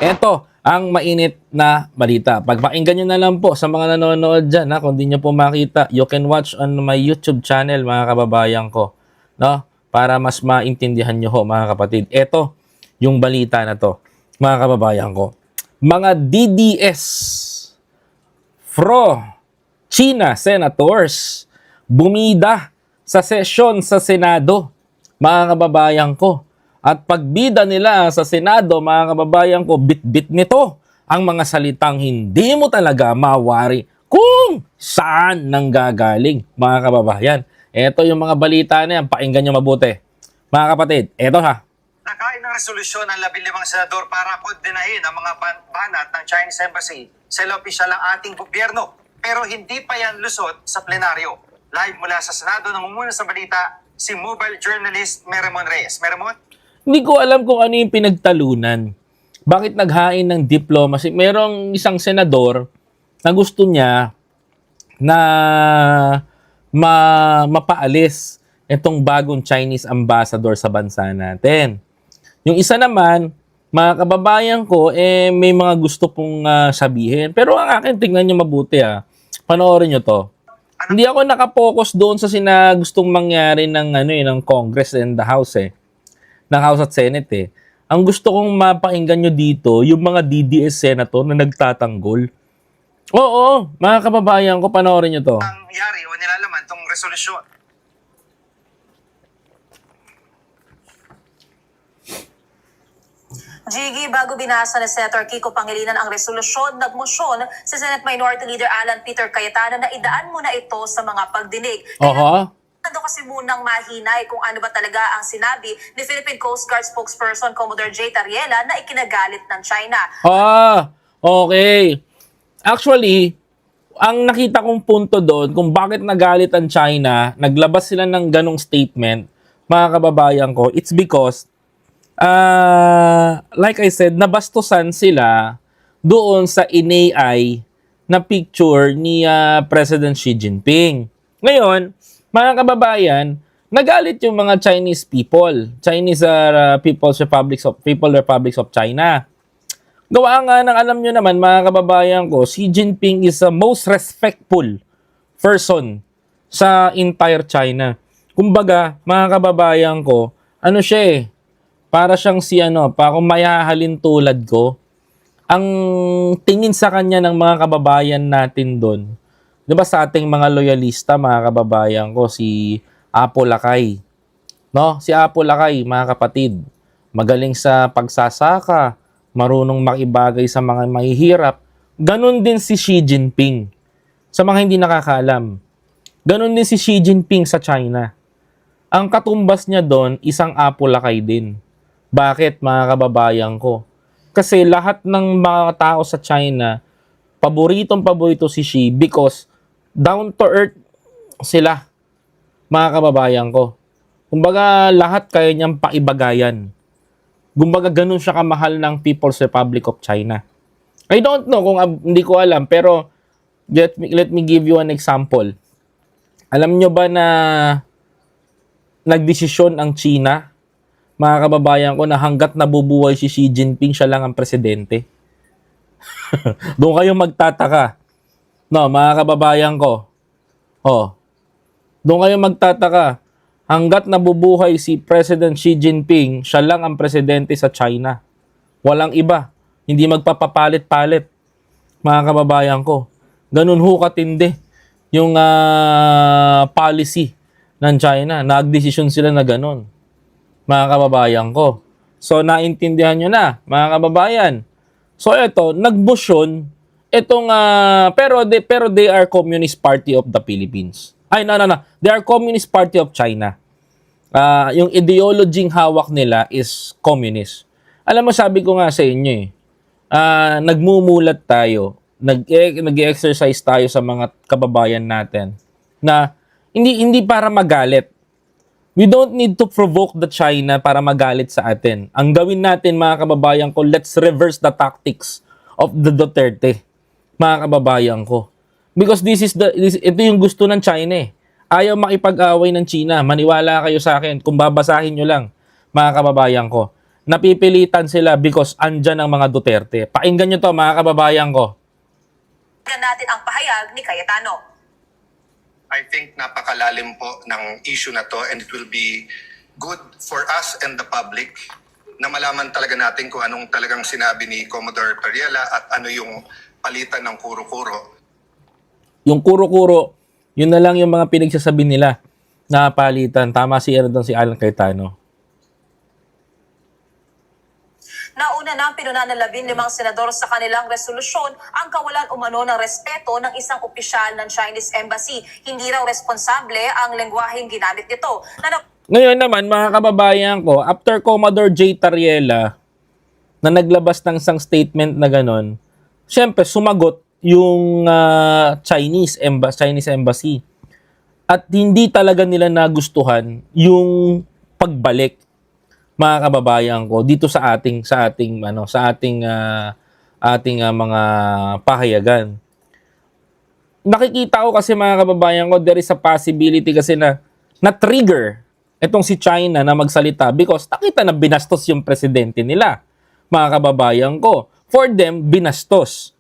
Eto ang mainit na balita. Pagpakinggan nyo na lang po sa mga nanonood dyan. Kung di nyo po makita, you can watch on my YouTube channel, mga kababayan ko. No? Para mas maintindihan nyo ho, mga kapatid. Eto yung balita na to, mga kababayan ko. Mga DDS China senators bumida sa sesyon sa Senado, mga kababayan ko. At pagbida nila sa Senado, mga kababayan ko, bit-bit nito ang mga salitang hindi mo talaga mawari kung saan nanggagaling, mga kababayan. Ito yung mga balita na yan, pakinggan nyo mabuti. Mga kapatid, eto ha. Nakain ng resolusyon ng 15 senador para kondenahin ang mga banat ng Chinese Embassy sa opisyal ng ating gobyerno. Pero hindi pa yan lusot sa plenaryo. Live mula sa Senado, nangunguna sa balita, si mobile journalist Meremon Reyes. Meremon? Hindi ko alam kung ano yung pinagtalunan. Bakit naghain ng diplomacy? Merong isang senador na gusto niya na mapaalis itong bagong Chinese ambassador sa bansa natin. Yung isa naman, mga kababayan ko, may mga gusto pong sabihin. Pero ang akin, tingnan nyo mabuti Panoorin nyo to. Hindi ako nakapokus doon sa gustong mangyari ng Congress and the House ng House at Senate Ang gusto kong mapakinggan nyo dito, yung mga DDS senator na nagtatanggol. Oo, mga kababayan ko, panoorin nyo to. Ang yari o nilalaman tong resolusyon. Jiggy, bago binasa ni Senator Kiko Pangilinan ang resolusyon, nagmosyon si Senate Minority Leader Alan Peter Cayetano na idaan muna ito sa mga pagdinig. Ando kasi munang mahinay kung ano ba talaga ang sinabi ni Philippine Coast Guard spokesperson Commodore J. Tariela na ikinagalit ng China. Okay. Actually, ang nakita kong punto doon kung bakit nagalit ang China, naglabas sila ng ganong statement, mga kababayan ko, it's because like I said, nabastusan sila doon sa inai na picture ni President Xi Jinping. Ngayon, mga kababayan, nagalit yung mga Chinese people, Chinese People's Republics of China. Gawa nga ng alam nyo naman, mga kababayan ko, Xi Jinping is the most respectful person sa entire China. Kumbaga, mga kababayan ko, ano siya para siyang kung mayahalin tulad ko, ang tingin sa kanya ng mga kababayan natin doon, di ba sa ating mga loyalista, mga kababayan ko, si Apo Lakay. No? Si Apo Lakay, mga kapatid, magaling sa pagsasaka, marunong makibagay sa mga mahihirap. Ganon din si Xi Jinping. Sa mga hindi nakakaalam. Ganon din si Xi Jinping sa China. Ang katumbas niya doon, isang Apo Lakay din. Bakit, mga kababayan ko? Kasi lahat ng mga tao sa China, paborito si Xi because down to earth sila, mga kababayan ko. Kumbaga, lahat kaya niyang paibagayan. Kumbaga, ganun siya kamahal ng People's Republic of China. I don't know kung hindi ko alam, pero let me give you an example. Alam nyo ba na nagdesisyon ang China, mga kababayan ko, na hanggat nabubuhay si Xi Jinping, siya lang ang presidente? Doon kayo magtataka. No, mga kababayan ko. Doon kayo magtataka. Hanggat nabubuhay si President Xi Jinping, siya lang ang presidente sa China. Walang iba. Hindi magpapapalit-palit. Mga kababayan ko. Ganun ho katindi yung policy ng China. Nagdesisyon sila na ganun. Mga kababayan ko. So, naintindihan nyo na, mga kababayan. So, ito, nagbusyon, itong, pero they are Communist Party of the Philippines. No. They are Communist Party of China. Yung ideology hawak nila is communist. Alam mo, sabi ko nga sa inyo nagmumulat tayo, nag-exercise tayo sa mga kababayan natin na hindi para magalit. We don't need to provoke the China para magalit sa atin. Ang gawin natin, mga kababayan ko, let's reverse the tactics of the Duterte, mga kababayan ko. Because ito yung gusto ng China Ayaw makipag-away ng China. Maniwala kayo sa akin kung babasahin nyo lang, mga kababayan ko. napipilitan sila because andyan ang mga Duterte. Pakinggan nyo to, mga kababayan ko. Tingnan natin ang pahayag ni Cayetano. I think napakalalim po ng issue na to, and it will be good for us and the public na malaman talaga natin kung anong talagang sinabi ni Commodore Pariela at ano yung palitan ng kuro-kuro. Yung kuro-kuro, yun na lang yung mga pinagsasabi nila na palitan. Tama si si Alan Cayetano. Nauna na ang pinuna ng 15 senador sa kanilang resolusyon ang kawalan umano ng respeto ng isang opisyal ng Chinese Embassy. Hindi raw responsable ang lengguwaheng ginamit nito. Ngayon naman, mga kababayan ko, after Commodore J. Tariela na naglabas ng isang statement na ganon, syempre sumagot yung Chinese Embassy. At hindi talaga nila nagustuhan yung pagbalik, mga kababayan ko, dito sa ating mga pahayagan. Nakikita ko kasi, mga kababayan ko, there is a possibility kasi na trigger itong si China na magsalita because nakita na binastos yung presidente nila, mga kababayan ko. For them, binastos,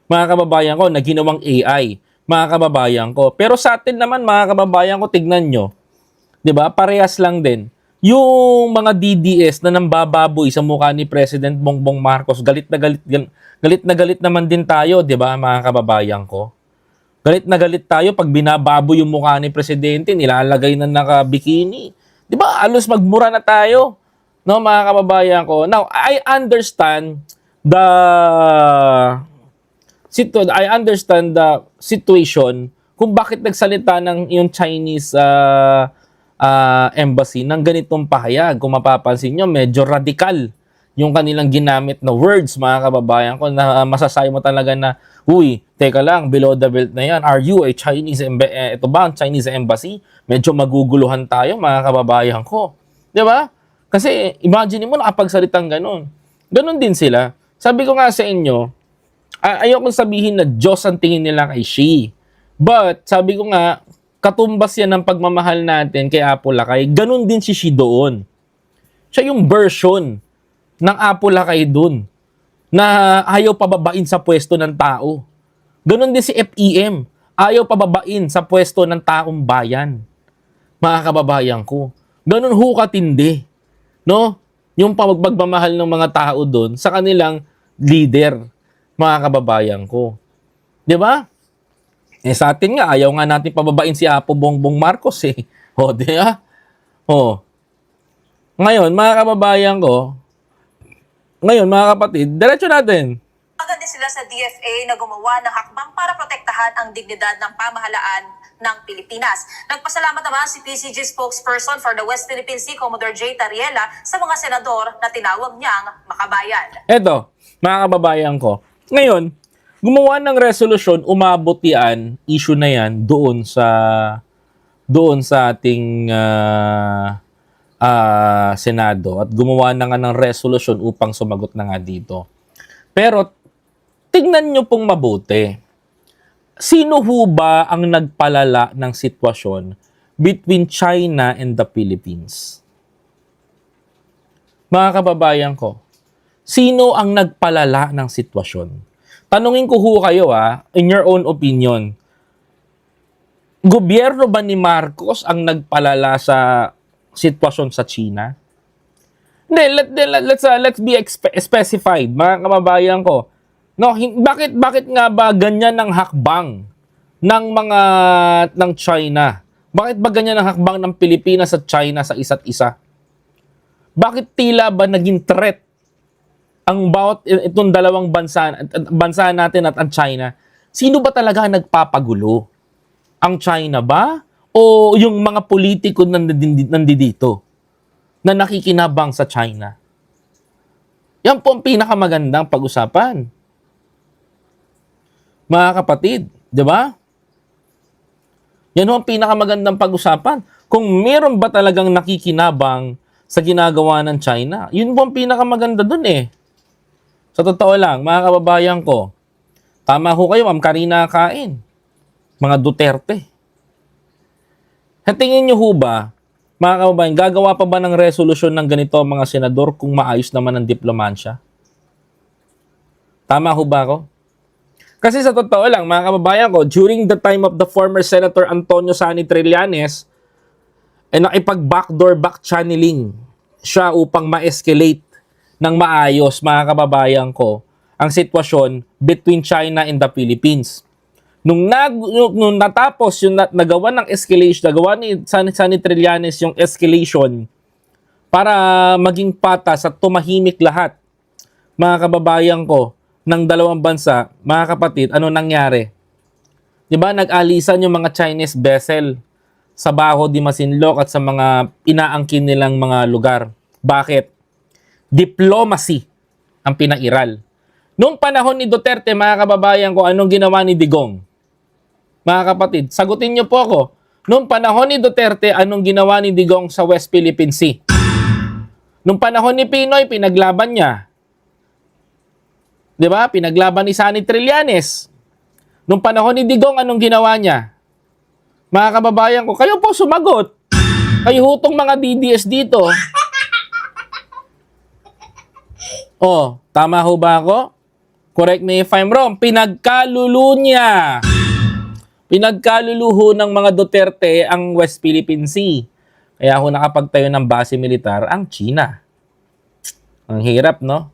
mga kababayan ko, na ginawang AI, mga kababayan ko. Pero sa atin naman, mga kababayan ko, tignan nyo, 'di ba? Parehas lang din. Yung mga DDS na nambababoy sa mukha ni President Bongbong Marcos, galit na galit naman din tayo, 'di ba, mga kababayan ko? Galit na galit tayo pag binababoy yung mukha ni presidente, nilalagay na naka-bikini. 'Di ba? Alos magmura na tayo, no, mga kababayan ko. Now, I understand the situation kung bakit nagsalita ng yung Chinese embassy ng ganitong pahayag. Kung mapapansin nyo, medyo radical yung kanilang ginamit na words, mga kababayan ko, na masasabi mo talaga na, uy, teka lang, below the belt na yan. Are you a Chinese ito ba ang Chinese embassy? Medyo maguguluhan tayo, mga kababayan ko. Di ba? Kasi imagine mo nakapagsalitang ganun. Ganun din sila. Sabi ko nga sa inyo, ayokong sabihin na Diyos ang tingin nila kay Xi. But, sabi ko nga, katumbas yan ng pagmamahal natin kay Apo Lakay. Ganun din si Xi doon. Siya yung version ng Apo Lakay doon na ayaw pababain sa pwesto ng tao. Ganun din si FEM. Ayaw pababain sa pwesto ng taong bayan. Mga kababayan ko. Ganun ho katindi. No? Yung pagmamahal ng mga tao doon sa kanilang leader, mga kababayan ko. 'Di ba? Sa atin nga, ayaw nga natin pababain si Apo Bongbong Marcos eh. O, di ba? O. Ngayon, mga kababayan ko, mga kapatid, diretso natin. Maganda sila sa DFA na gumawa ng hakbang para protektahan ang dignidad ng pamahalaan ng Pilipinas. Nagpasalamat naman si PCG spokesperson for the West Philippine Sea, Commodore J. Tariela, sa mga senador na tinawag niyang makabayan. Eto, mga kababayan ko, ngayon, gumawa ng resolusyon, umabot yan, issue na yan, doon sa ating Senado. At gumawa na nga ng resolusyon upang sumagot na nga dito. Pero, tignan nyo pong mabuti. Sino ho ba ang nagpalala ng sitwasyon between China and the Philippines? Mga kababayan ko, sino ang nagpalala ng sitwasyon? Tanungin ko ho kayo in your own opinion, gobyerno ba ni Marcos ang nagpalala sa sitwasyon sa China? Hindi, let's be specified, mga kababayan ko. No, bakit nga ba ganyan ang hakbang ng China? Bakit ba ganyan ang hakbang ng Pilipinas at China sa isa't isa? Bakit tila ba naging threat ang bawat itong dalawang bansa natin at ang China? Sino ba talaga nagpapagulo? Ang China ba o yung mga politiko nandito na nakikinabang sa China? Yan po ang pinakamagandang pag-usapan. Mga kapatid, di ba? Yan ang pinakamagandang pag-usapan. Kung meron ba talagang nakikinabang sa ginagawa ng China, yun po ang pinakamaganda dun eh. Sa totoo lang, mga kababayan ko, tama ho kayo, Ma'am Karina Kain, mga Duterte. Tingin nyo ho ba, Mga kababayan, gagawa pa ba ng resolusyon ng ganito ang mga senador kung maayos naman ang diplomansya? Tama ho ba ako? Kasi sa totoo lang, mga kababayan ko, during the time of the former Senator Antonio Sani Trillanes, nakipag-backdoor back channeling siya upang ma-escalate ng maayos, mga kababayan ko, ang sitwasyon between China and the Philippines. Nung natapos yung nagawa ng escalation, nagawa ni Sani Trillanes yung escalation para maging patas at tumahimik lahat, mga kababayan ko, ng dalawang bansa, mga kapatid, ano nangyari? Diba, nag-alisan yung mga Chinese vessel sa Baho de Masinloc at sa mga inaangkin nilang mga lugar. Bakit? Diplomacy ang pinairal. Noong panahon ni Duterte, mga kababayan ko, anong ginawa ni Digong? Mga kapatid, sagutin niyo po ako. Noong panahon ni Duterte, anong ginawa ni Digong sa West Philippine Sea? Noong panahon ni Pinoy, pinaglaban niya. Diba? Pinaglaban ni Sani Trillanes. Noong panahon ni Digong, anong ginawa niya? Mga kababayan ko, kayo po sumagot. Kayo hutong mga DDS dito. Oh, tama ho ba ako? Correct me if I'm wrong. Pinagkalulu niya. Pinagkaluluho ng mga Duterte ang West Philippine Sea. Kaya ho nakapagtayo ng base militar ang China. Ang hirap, no?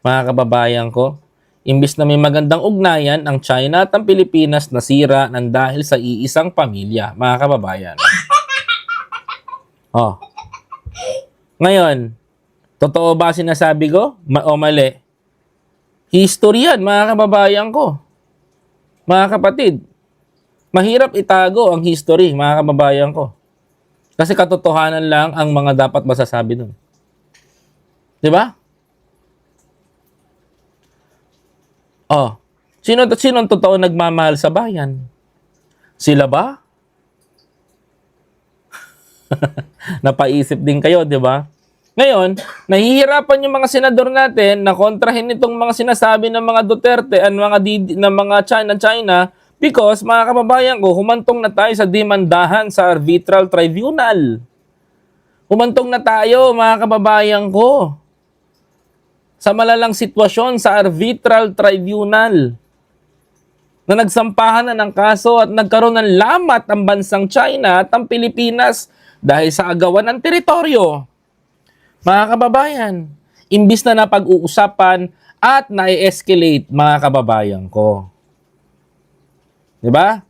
Mga kababayan ko, imbis na may magandang ugnayan, ang China at ang Pilipinas nasira ng dahil sa iisang pamilya, mga kababayan. Oh. Ngayon, totoo ba sinasabi ko? O mali? History yan, mga kababayan ko. Mga kapatid, mahirap itago ang history, mga kababayan ko. Kasi katotohanan lang ang mga dapat masasabi dun. Diba? Oh, sino ang totoo nagmamahal sa bayan? Sila ba? Napaisip din kayo, di ba? Ngayon, nahihirapan yung mga senador natin na kontrahin itong mga sinasabi ng mga Duterte at ng mga China because, mga kababayan ko, humantong na tayo sa demandahan sa arbitral tribunal. Humantong na tayo, mga kababayan ko, sa malalang sitwasyon sa arbitral tribunal na nagsampahan na ng kaso at nagkaroon ng lamat ang bansang China at ang Pilipinas dahil sa agawan ng teritoryo. Mga kababayan, imbis na napag-uusapan at na-escalate, mga kababayan ko. Diba?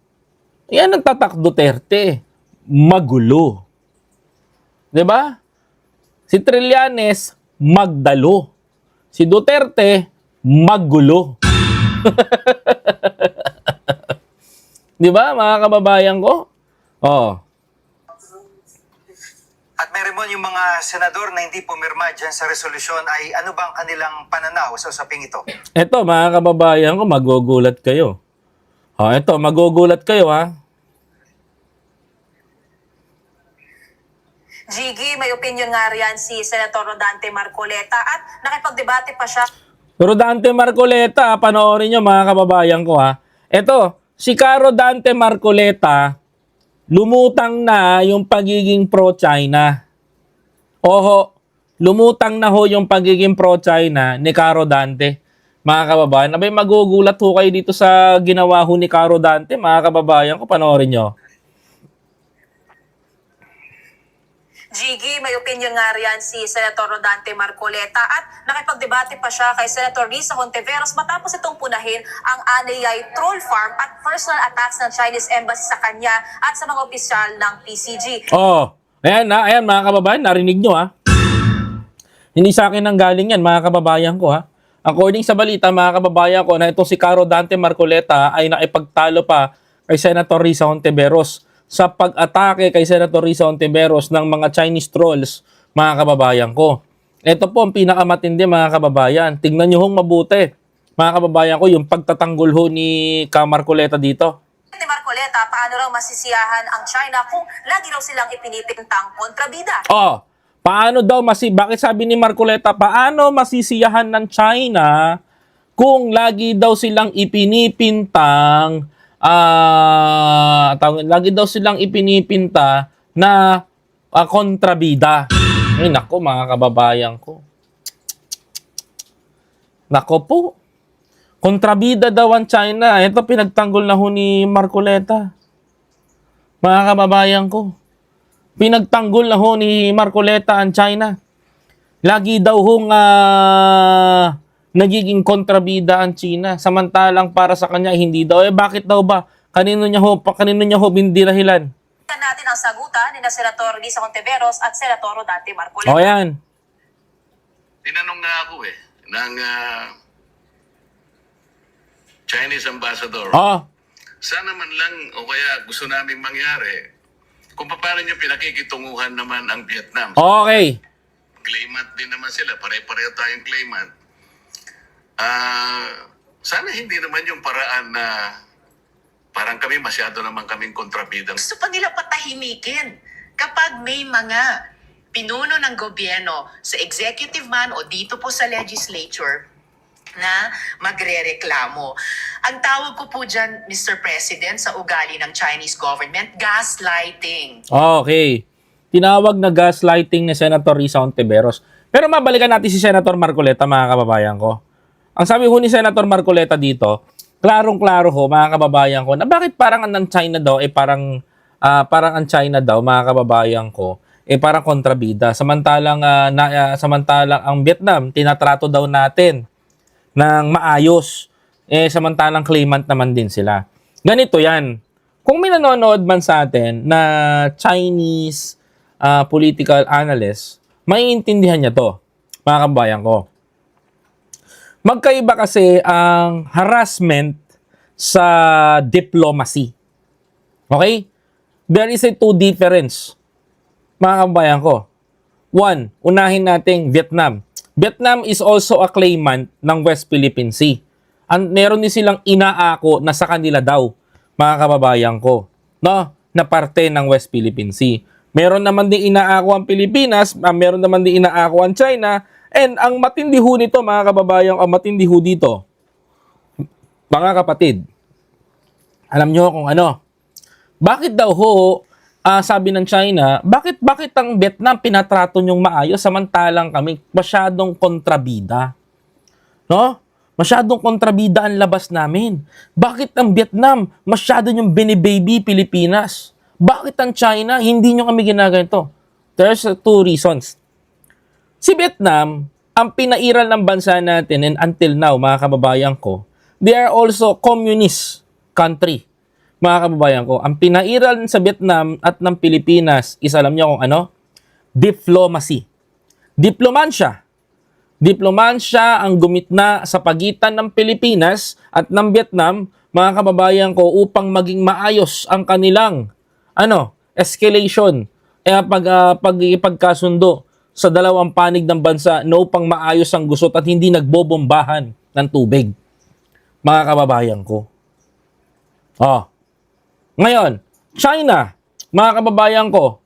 Yan ang tatak Duterte. Magulo. Diba? Si Trillanes, magdalo. Si Duterte, magulo. Di ba, mga kababayan ko? Oh. At meron yung mga senador na hindi pumirma dyan sa resolusyon ay ano bang kanilang pananaw sa usaping ito? Eto, mga kababayan ko, magugulat kayo. Eto, magugulat kayo, ha? Jiggy, may opinion nga riyan si Senator Rodante Marcoleta at nakipagdebate pa siya. Rodante Marcoleta, panoorin nyo, mga kababayan ko, ha? Eto, si Rodante Marcoleta, lumutang na yung pagiging pro-China. Oho, lumutang na ho yung pagiging pro-China ni Rodante. Mga kababayan, abay magugulat ho kayo dito sa ginawa ho ni Rodante, mga kababayan ko, panoorin nyo. Jiggy, may opinion nga riyan si Senator Rodante Marcoleta at nakipagdebate pa siya kay Senator Risa Hontiveros matapos itong punahin ang Anayay troll farm at personal attacks ng Chinese Embassy sa kanya at sa mga opisyal ng PCG. Oh, ayan mga kababayan, narinig nyo, ha? Hindi sa akin ang galing yan, mga kababayan ko, ha? According sa balita, mga kababayan ko, na itong si Rodante Marcoleta ay nakipagtalo pa kay Senator Risa Hontiveros sa pag-atake kay Senator Risa Hontiveros ng mga Chinese trolls, mga kababayan ko. Ito po ang pinakamatindi, mga kababayan. Tingnan nyo hong mabuti, mga kababayan ko, yung pagtatanggol ho ni Marcoleta dito. Ni Marcoleta, paano raw masisiyahan ang China kung lagi raw silang ipinipintang kontrabida? Oh, paano daw bakit sabi ni Marcoleta, paano masisiyahan ng China kung lagi daw silang ipinipinta na kontrabida. Ay, nako, mga kababayan ko. Nako po. Kontrabida daw ang China. Ito, pinagtanggol na ho ni Marcoleta. Mga kababayan ko. Pinagtanggol na ho ni Marcoleta ang China. Lagi daw hong nagiging kontrabida ang China. Samantalang para sa kanya, hindi daw. Bakit daw ba? Kanino niya ho bindirahilan? Natin ang sagutan ni na Senator Risa Hontiveros at Senator Rodante Marcoleta. O yan. Tinanong nga ako ng Chinese ambassador. Oh, Sana man lang o kaya gusto namin mangyari kung paano nyo pinakikitunguhan naman ang Vietnam. okay. Claimant din naman sila, pare-pareho tayong claimant. Sana hindi naman yung paraan na parang kami masyado naman kaming kontrabidang. Gusto pa nila patahimikin kapag may mga pinuno ng gobyerno sa executive man o dito po sa legislature na magrereklamo. Ang tawag ko po dyan, Mr. President, sa ugali ng Chinese government, gaslighting. Okay. Tinawag na gaslighting ni Senator Risa Hontiveros. Pero mabalikan natin si Senator Marcoleta, mga kababayan ko. Ang sabi ho ni Senator Marcoleta dito, klarong-klaro ho, mga kababayan ko, na bakit parang ang China daw, parang ang China daw, mga kababayan ko, parang kontrabida. Samantalang ang Vietnam, tinatrato daw natin ng maayos. Samantalang claimant naman din sila. Ganito yan. Kung may nanonood man sa atin na Chinese political analyst, maiintindihan niya to, mga kababayan ko. Magkaiba kasi ang harassment sa diplomacy. Okay? There is a two difference, mga kababayan ko. One, unahin natin Vietnam. Vietnam is also a claimant ng West Philippine Sea. Meron din silang inaako na sa kanila daw, mga kababayan ko, no? Na parte ng West Philippine Sea. Meron naman din inaako ang Pilipinas, meron naman din inaako ang China, and ang matindi ho nito, mga kababayan, ang matindi ho dito, mga kapatid, alam nyo kung ano, bakit daw ho, sabi ng China, bakit ang Vietnam pinatrato nyong maayos samantalang kami masyadong kontrabida? No? Masyadong kontrabida ang labas namin. Bakit ang Vietnam masyado nyong binibaby Pilipinas? Bakit ang China hindi nyo kami ginaganito? There's two reasons. Si Vietnam, ang pinairal ng bansa natin, and until now, mga kababayan ko, they are also communist country. Mga kababayan ko, ang pinairal sa Vietnam at ng Pilipinas is, alam niyo kung ano? Diplomacy. Diplomansya. Diplomansya ang gumitna sa pagitan ng Pilipinas at ng Vietnam, mga kababayan ko, upang maging maayos ang kanilang escalation, pagkasundo sa dalawang panig ng bansa na upang maayos ang gusot at hindi nagbobombahan ng tubig. Mga kababayan ko. Ngayon, China, mga kababayan ko,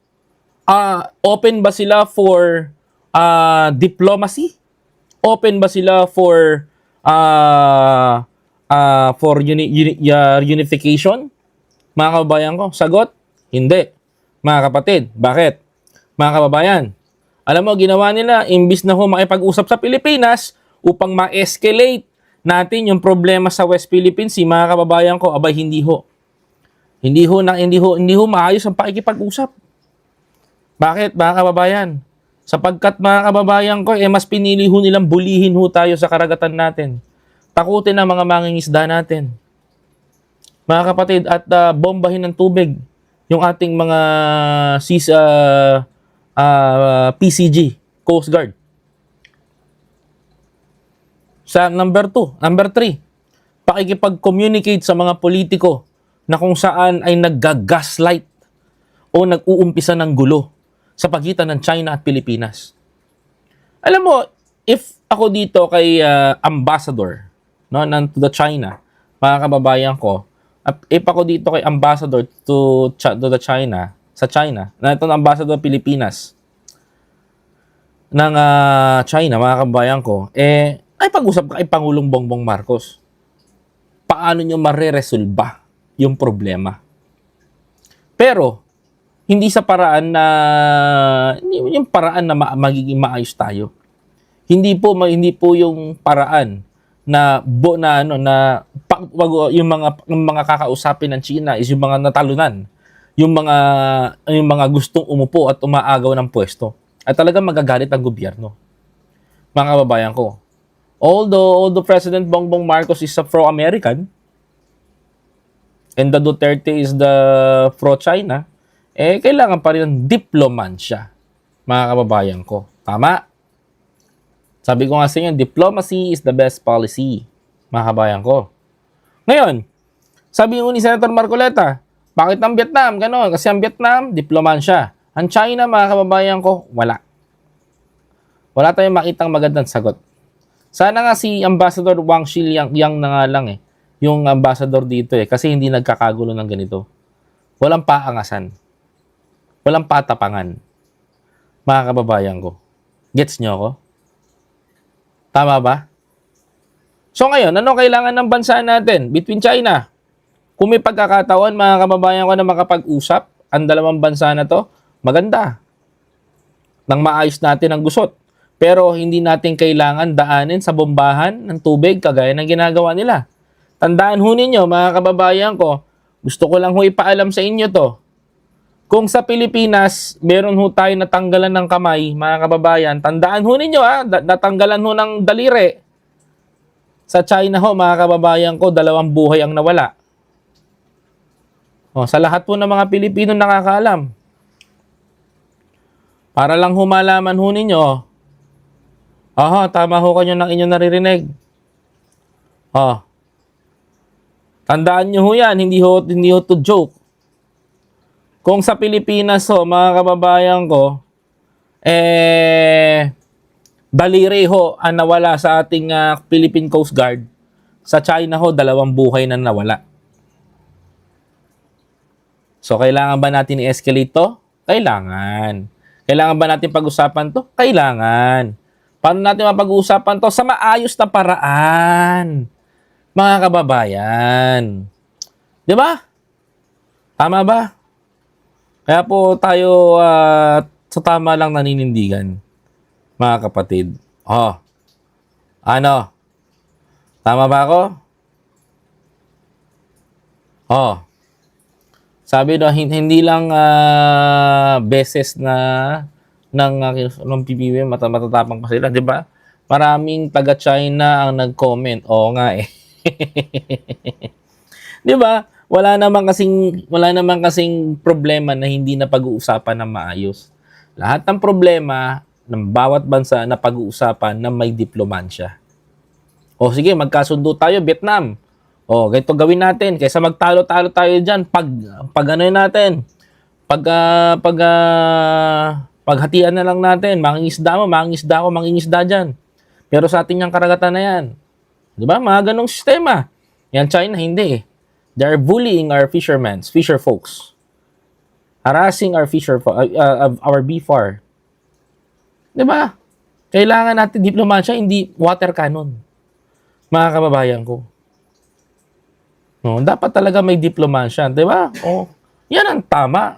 open ba sila for diplomacy? Open ba sila for unification? Mga kababayan ko, sagot, hindi. Mga kapatid, bakit? Mga kababayan, alam mo, ginawa nila, imbis na makipag-usap sa Pilipinas upang ma-escalate natin yung problema sa West Philippine Sea, mga kababayan ko, abay, hindi ho. Hindi ho maayos ang pakikipag-usap. Bakit, mga kababayan? Sapagkat, mga kababayan ko, mas pinili ho nilang bulihin ho tayo sa karagatan natin. Takutin ang mga mangingisda natin. Mga kapatid, at bombahin ng tubig yung ating mga PCG, Coast Guard. Sa number 3, pakikipag-communicate sa mga politiko na kung saan ay nagga-gaslight o nag-uumpisa ng gulo sa pagitan ng China at Pilipinas. Alam mo, if ako dito kay ambassador to the China, mga kababayan ko, if ako dito kay ambassador to the China, sa China, na ito ng ambassador Pilipinas ng China, mga kababayan ko, ay pag-usap ka kay Pangulong Bongbong Marcos. Paano nyo mareresolba yung problema? Pero, hindi sa paraan na yung paraan na magiging maayos tayo. Hindi po yung paraan na yung mga kakausapin ng China is yung mga natalunan, yung mga gustong umupo at umaagaw ng pwesto. At talagang magagalit ang gobyerno. Mga kababayan ko. Although President Bongbong Marcos is a pro-American and the Duterte is the pro-China, kailangan pa rin ng diplomansya, mga kababayan ko. Tama? Sabi ko nga sa inyo, diplomacy is the best policy, mga kababayan ko. Ngayon, sabi ni Senator Marcoleta, bakit ang Vietnam? Ganon. Kasi ang Vietnam, diplomansya. Ang China, mga kababayan ko, wala. Wala tayong makitang magandang sagot. Sana nga si Ambassador Wang Xiliang na nga lang yung ambassador dito kasi hindi nagkakagulo ng ganito. Walang paangasan. Walang patapangan. Mga kababayan ko. Gets nyo ako? Tama ba? So ngayon, ano kailangan ng bansa natin between China? Kung may pagkakataon, mga kababayan ko, na makapag-usap ang dalawang bansa na to, maganda. Nang maayos natin ang gusot. Pero hindi natin kailangan daanin sa bombahan ng tubig kagaya ng ginagawa nila. Tandaan ho ninyo, mga kababayan ko, gusto ko lang ho ipaalam sa inyo to. Kung sa Pilipinas, meron ho tayo natanggalan ng kamay, mga kababayan, tandaan ho ninyo, natanggalan ho ng daliri. Sa China ho, mga kababayan ko, 2 buhay ang nawala. Sa lahat po ng mga Pilipino nakakaalam. Para lang humalaman ho ninyo, tama ho kayo ng inyong naririnig. Tandaan nyo ho yan, hindi ho to joke. Kung sa Pilipinas ho, mga kababayan ko, daliri ho ang nawala sa ating Philippine Coast Guard. Sa China ho, 2 buhay na nawala. So, kailangan ba natin i-escalate to? Kailangan. Kailangan ba natin pag-usapan to? Kailangan. Paano natin mapag-uusapan to? Sa maayos na paraan. Mga kababayan. Di ba? Tama ba? Kaya po tayo sa tama lang naninindigan. Mga kapatid. Ano? Tama ba ako? Sabi na hindi lang beses na ng PBB matatapang pa sila, 'di ba? Maraming taga-China ang nag-comment. Oo nga eh. 'Di ba? Wala naman kasing problema na hindi na pag-uusapan ng maayos. Lahat ng problema ng bawat bansa na pag-uusapan na may diplomansya. Sige, magkasundo tayo, Vietnam. Ganito gawin natin. Kaysa magtalo-talo tayo dyan, paghatian na lang natin. Mangingisda mo, mangingisda ako, mangingisda dyan. Pero sa ating yung karagatan na yan. Di ba? Mga ganong sistema. Yan, China, hindi. They are bullying our fisher folks. Harassing our our BFAR. Di ba? Kailangan natin diplomansya, hindi water cannon. Mga kababayan ko. Dapat talaga may diplomansya, di ba? Yan ang tama.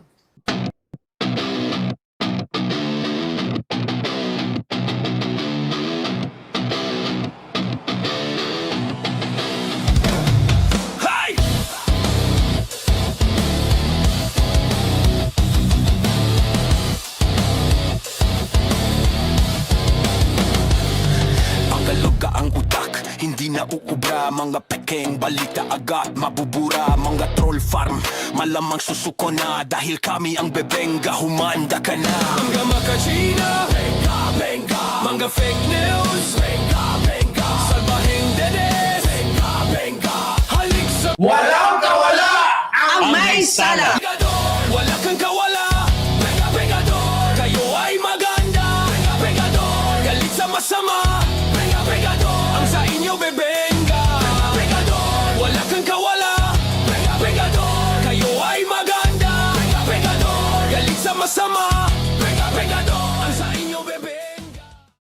Hindi na uubra, mga pekeng balita agad mabubura, mga troll farm malamang susuko na dahil kami ang bebengga, humanda ka na. Mga maka-China, mga fake